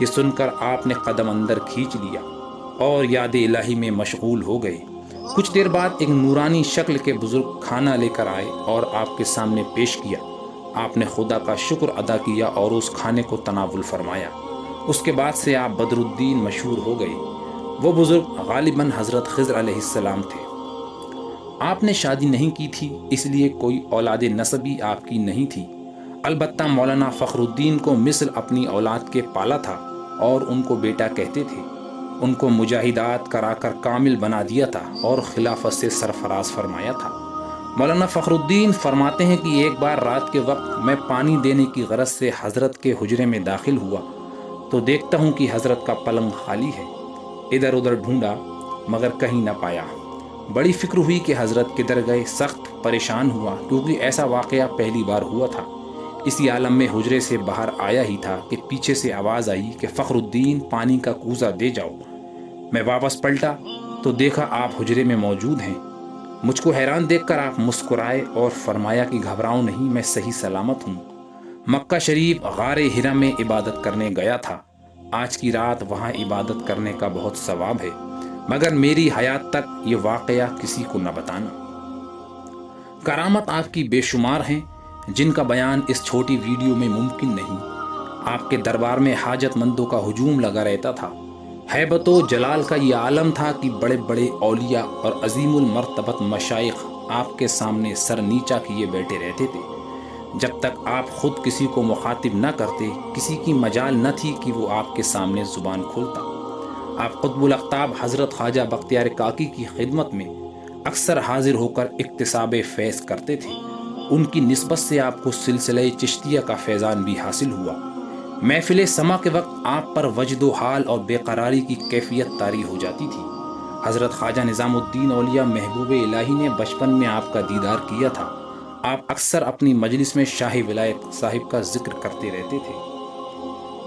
یہ سن کر آپ نے قدم اندر کھینچ لیا اور یاد الہی میں مشغول ہو گئے۔ کچھ دیر بعد ایک نورانی شکل کے بزرگ کھانا لے کر آئے اور آپ کے سامنے پیش کیا۔ آپ نے خدا کا شکر ادا کیا اور اس کھانے کو تناول فرمایا۔ اس کے بعد سے آپ بدر الدین مشہور ہو گئے۔ وہ بزرگ غالباً حضرت خضر علیہ السلام تھے۔ آپ نے شادی نہیں کی تھی، اس لیے کوئی اولاد نسبی آپ کی نہیں تھی۔ البتہ مولانا فخر الدین کو مثل اپنی اولاد کے پالا تھا اور ان کو بیٹا کہتے تھے۔ ان کو مجاہدات کرا کر کامل بنا دیا تھا اور خلافت سے سرفراز فرمایا تھا۔ مولانا فخر الدین فرماتے ہیں کہ ایک بار رات کے وقت میں پانی دینے کی غرض سے حضرت کے حجرے میں داخل ہوا تو دیکھتا ہوں کہ حضرت کا پلنگ خالی ہے۔ ادھر ادھر ڈھونڈا مگر کہیں نہ پایا۔ بڑی فکر ہوئی کہ حضرت کدھر گئے، سخت پریشان ہوا کیونکہ ایسا واقعہ پہلی بار ہوا تھا۔ اسی عالم میں حجرے سے باہر آیا ہی تھا کہ پیچھے سے آواز آئی کہ فخر الدین پانی کا کوزہ دے جاؤ۔ میں واپس پلٹا تو دیکھا آپ حجرے میں موجود ہیں۔ مجھ کو حیران دیکھ کر آپ مسکرائے اور فرمایا کہ گھبراؤ نہیں، میں صحیح سلامت ہوں۔ مکہ شریف غار ہرا میں عبادت کرنے گیا تھا۔ آج کی رات وہاں عبادت کرنے کا بہت ثواب ہے، مگر میری حیات تک یہ واقعہ کسی کو نہ بتانا۔ کرامت آپ کی بے شمار ہیں جن کا بیان اس چھوٹی ویڈیو میں ممکن نہیں۔ آپ کے دربار میں حاجت مندوں کا ہجوم لگا رہتا تھا۔ ہیبت و جلال کا یہ عالم تھا کہ بڑے بڑے اولیاء اور عظیم المرتبت مشائخ آپ کے سامنے سر نیچا کیے بیٹھے رہتے تھے۔ جب تک آپ خود کسی کو مخاطب نہ کرتے، کسی کی مجال نہ تھی کہ وہ آپ کے سامنے زبان کھولتا۔ آپ قطب الاقطاب حضرت خواجہ بختیار کاکی کی خدمت میں اکثر حاضر ہو کر اکتساب فیض کرتے تھے۔ ان کی نسبت سے آپ کو سلسلہ چشتیہ کا فیضان بھی حاصل ہوا۔ محفل سما کے وقت آپ پر وجد و حال اور بے قراری کی کیفیت طاری ہو جاتی تھی۔ حضرت خواجہ نظام الدین اولیاء محبوب الہی نے بچپن میں آپ کا دیدار کیا تھا۔ آپ اکثر اپنی مجلس میں شاہ ولایت صاحب کا ذکر کرتے رہتے تھے۔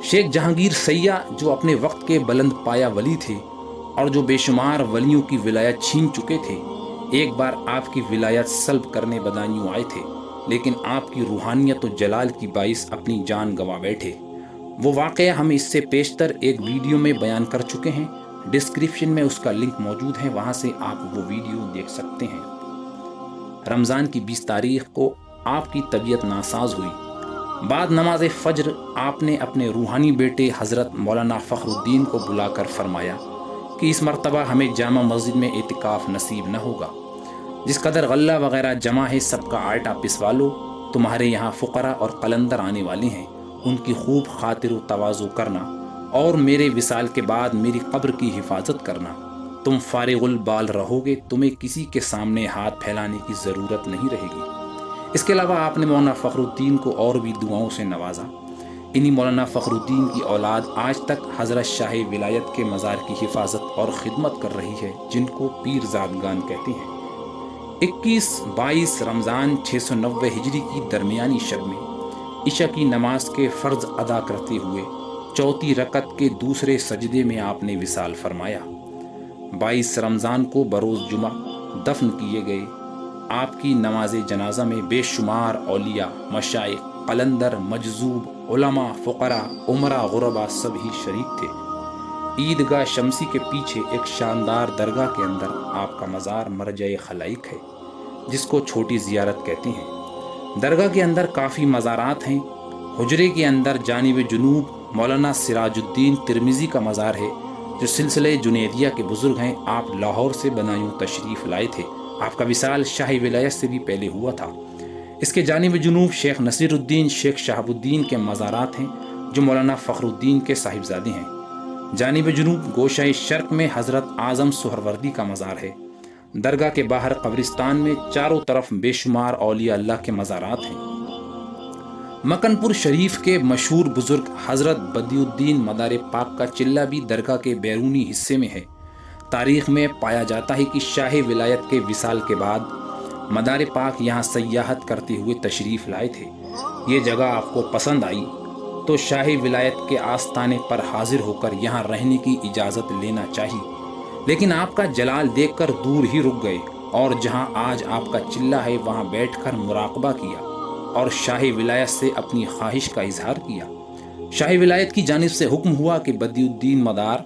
شیخ جہانگیر سیاح جو اپنے وقت کے بلند پایا ولی تھے اور جو بے شمار ولیوں کی ولایت چھین چکے تھے، ایک بار آپ کی ولایت سلب کرنے بدایوں آئے تھے، لیکن آپ کی روحانیت و جلال کی باعث اپنی جان گنوا بیٹھے۔ وہ واقعہ ہم اس سے پیشتر ایک ویڈیو میں بیان کر چکے ہیں۔ ڈسکرپشن میں اس کا لنک موجود ہے، وہاں سے آپ وہ ویڈیو دیکھ سکتے ہیں۔ رمضان کی 20 تاریخ کو آپ کی طبیعت ناساز ہوئی۔ بعد نماز فجر آپ نے اپنے روحانی بیٹے حضرت مولانا فخر الدین کو بلا کر فرمایا کہ اس مرتبہ ہمیں جامع مسجد میں اعتکاف نصیب نہ ہوگا۔ جس قدر غلہ وغیرہ جمع ہے سب کا آٹا پسوا لو، تمہارے یہاں فقراء اور قلندر آنے والے ہیں، ان کی خوب خاطر و تواضع کرنا اور میرے وصال کے بعد میری قبر کی حفاظت کرنا۔ تم فارغ البال رہو گے، تمہیں کسی کے سامنے ہاتھ پھیلانے کی ضرورت نہیں رہے گی۔ اس کے علاوہ آپ نے مولانا فخر الدین کو اور بھی دعاؤں سے نوازا۔ انہی مولانا فخر الدین کی اولاد آج تک حضرت شاہ ولایت کے مزار کی حفاظت اور خدمت کر رہی ہے، جن کو پیر زادگان کہتے ہیں۔ 21-22 رمضان 690 ہجری کی درمیانی شب میں عشاء کی نماز کے فرض ادا کرتے ہوئے چوتھی رکعت کے دوسرے سجدے میں آپ نے وصال فرمایا۔ 22 رمضان کو بروز جمعہ دفن کیے گئے۔ آپ کی نماز جنازہ میں بے شمار اولیاء، مشائخ، قلندر، مجذوب، علماء، فقراء، عمراء، غرباء سب ہی شریک تھے۔ عیدگاہ شمسی کے پیچھے ایک شاندار درگاہ کے اندر آپ کا مزار مرجع خلائق ہے، جس کو چھوٹی زیارت کہتے ہیں۔ درگاہ کے اندر کافی مزارات ہیں۔ حجرے کے اندر جانب جنوب مولانا سراج الدین ترمذی کا مزار ہے، جو سلسلہ جنیدیہ کے بزرگ ہیں۔ آپ لاہور سے بنایوں تشریف لائے تھے۔ آپ کا وصال شاہی ولایت سے بھی پہلے ہوا تھا۔ اس کے جانب جنوب شیخ نصیر الدین، شیخ شہاب الدین کے مزارات ہیں، جو مولانا فخر الدین کے صاحبزادے ہیں۔ جانب جنوب گوشہ شرق میں حضرت اعظم سہروردی کا مزار ہے۔ درگاہ کے باہر قبرستان میں چاروں طرف بے شمار اولیاء اللہ کے مزارات ہیں۔ مکن پور شریف کے مشہور بزرگ حضرت بدی الدین مدار پاک کا چلہ بھی درگاہ کے بیرونی حصے میں ہے۔ تاریخ میں پایا جاتا ہے کہ شاہ ولایت کے وصال کے بعد مدار پاک یہاں سیاحت کرتے ہوئے تشریف لائے تھے۔ یہ جگہ آپ کو پسند آئی تو شاہ ولایت کے آستانے پر حاضر ہو کر یہاں رہنے کی اجازت لینا چاہیے، لیکن آپ کا جلال دیکھ کر دور ہی رک گئے اور جہاں آج آپ کا چلہ ہے وہاں بیٹھ کر مراقبہ کیا اور شاہ ولایت سے اپنی خواہش کا اظہار کیا۔ شاہی ولایت کی جانب سے حکم ہوا کہ بدی الدین مدار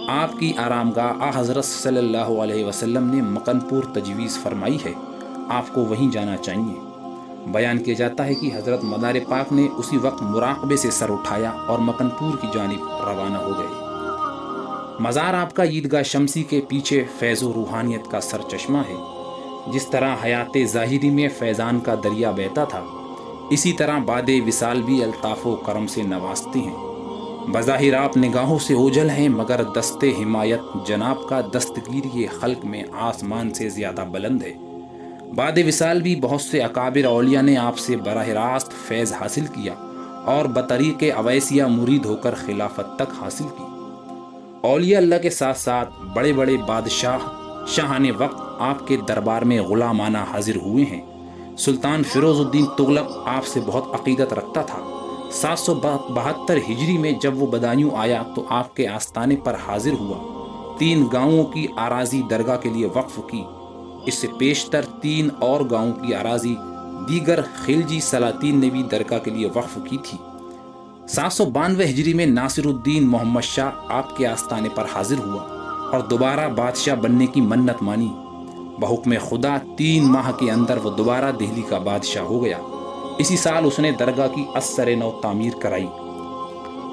آپ کی آرام گاہ حضرت صلی اللہ علیہ وسلم نے مکن پور تجویز فرمائی ہے، آپ کو وہیں جانا چاہیے۔ بیان کیا جاتا ہے کہ حضرت مدار پاک نے اسی وقت مراقبے سے سر اٹھایا اور مکن پور کی جانب روانہ ہو گئے۔ مزار آپ کا عیدگاہ شمسی کے پیچھے فیض و روحانیت کا سر چشمہ ہے۔ جس طرح حیات ظاہری میں فیضان کا دریا بہتا تھا، اسی طرح باد وصال بھی الطاف و کرم سے نوازتے ہیں۔ بظاہر آپ نگاہوں سے اوجھل ہیں، مگر دست حمایت جناب کا دستگیری خلق میں آسمان سے زیادہ بلند ہے۔ باد وصال بھی بہت سے اکابر اولیاء نے آپ سے براہ راست فیض حاصل کیا اور بطریق اویسیہ مرید ہو کر خلافت تک حاصل کی۔ اولیاء اللہ کے ساتھ ساتھ بڑے بڑے بادشاہ شاہان وقت آپ کے دربار میں غلامانہ حاضر ہوئے ہیں۔ سلطان فیروز الدین تغلق آپ سے بہت عقیدت رکھتا تھا۔ 772 ہجری میں جب وہ بدایوں آیا تو آپ کے آستانے پر حاضر ہوا۔ 3 گاؤں کی اراضی درگاہ کے لیے وقف کی۔ اس سے پیشتر 3 اور گاؤں کی اراضی دیگر خلجی سلاطین نے بھی درگاہ کے لیے وقف کی تھی۔ 792 ہجری میں ناصر الدین محمد شاہ آپ کے آستانے پر حاضر ہوا اور دوبارہ بادشاہ بننے کی منت مانی۔ بحکم خدا 3 ماہ کے اندر وہ دوبارہ دہلی کا بادشاہ ہو گیا۔ اسی سال اس نے درگاہ کی اثر نو تعمیر کرائی۔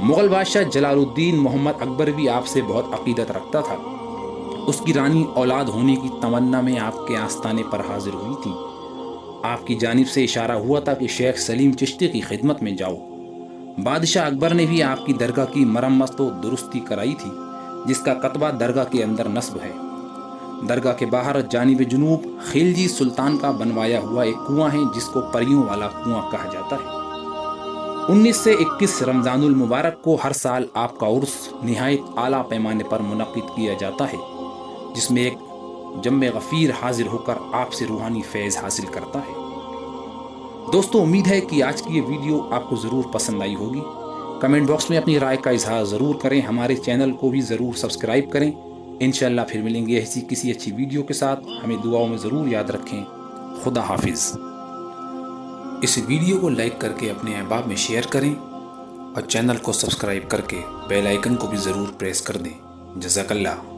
مغل بادشاہ جلال الدین محمد اکبر بھی آپ سے بہت عقیدت رکھتا تھا۔ اس کی رانی اولاد ہونے کی تمنا میں آپ کے آستانے پر حاضر ہوئی تھی۔ آپ کی جانب سے اشارہ ہوا تھا کہ شیخ سلیم چشتی کی خدمت میں جاؤ۔ بادشاہ اکبر نے بھی آپ کی درگاہ کی مرمت و درستی کرائی تھی، جس کا کتبہ درگاہ کے اندر نصب ہے۔ درگاہ کے باہر جانب جنوب خلجی سلطان کا بنوایا ہوا ایک کنواں ہے، جس کو پریوں والا کنواں کہا جاتا ہے۔ 19 سے 21 رمضان المبارک کو ہر سال آپ کا عرس نہایت اعلیٰ پیمانے پر منعقد کیا جاتا ہے، جس میں ایک جم غفیر حاضر ہو کر آپ سے روحانی فیض حاصل کرتا ہے۔ دوستو، امید ہے کہ آج کی یہ ویڈیو آپ کو ضرور پسند آئی ہوگی۔ کمنٹ باکس میں اپنی رائے کا اظہار ضرور کریں، ہمارے چینل کو بھی ضرور سبسکرائب کریں۔ انشاءاللہ پھر ملیں گے ایسی کسی اچھی ویڈیو کے ساتھ۔ ہمیں دعاؤں میں ضرور یاد رکھیں۔ خدا حافظ۔ اس ویڈیو کو لائک کر کے اپنے احباب میں شیئر کریں اور چینل کو سبسکرائب کر کے بیل آئیکن کو بھی ضرور پریس کر دیں۔ جزاک اللہ۔